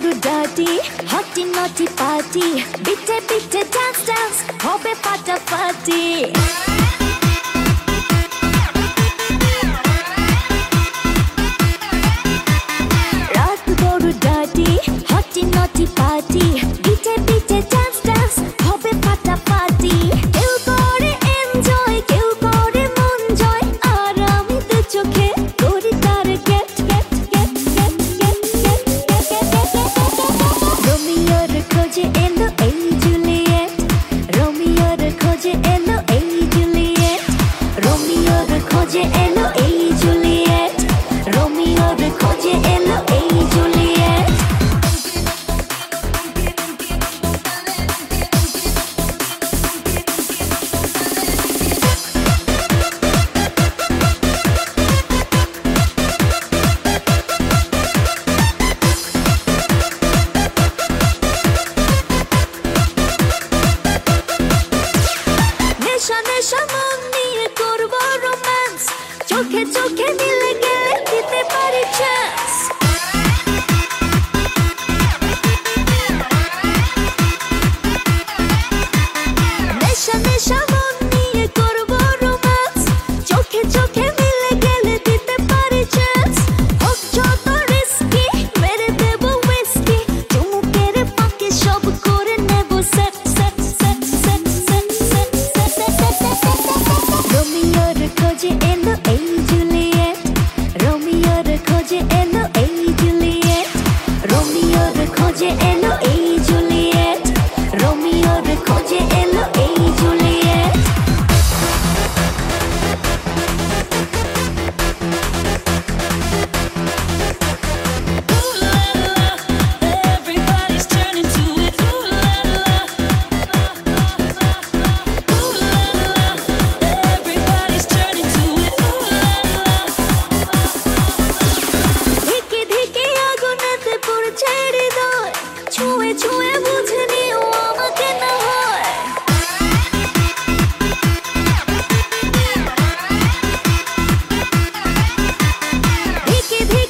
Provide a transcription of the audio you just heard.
গরু ডাটি হটি নটি পার্টি বিটে বিটে ডান্স ডান্স হবে ফাটাফাটি রাত গরু ডাটি হটি নটি পার্টি বিটে বিটে ডান্স ডান্স হবে ফাটাফাটি কেউ করে এনজয় কেউ করে মন জয় আর আমি দু চোখে করি তার gate gate gate gate gate gate রোমিওর খোঁজে এলো এই জুলিয়েট রোমিওর খোঁজে এলো এই জুলিয়েট রোমিওর খোঁজে এলো এই জুলিয়েট রোমিওর খোঁজে এলো এই জুলিয়েট নেশা নেশা মন নিয়ে করবো রোম্যান্স চোখে চোখে মিলে গেলে দিতে পারি চান্স নেশা নেশা মন নিয়ে করবো রোম্যান্স চোখে চোখে মিলে গেলে দিতে পারি চান্স হোক যত রিস্কি মেরে দেবো উইস্কি চুমুকের ফাঁকে সব করে নেবো set set set set set set রোমিওর খোঁজে এলো এই জুলিয়েট রোমিওর খোঁজে এলো এই জুলিয়েট রোমিওর খোঁজে এলো এই জুলিয়েট রোমিওর খোঁজে এলো এই Juliet Everybody's turning to it. Ooh la la. Ooh la la. Everybody's turning to it. Ooh la la. ধিকে ধিকে আগুনেতে পড়ছে হৃদয় ছুঁয়ে ছুঁয়ে বুঝি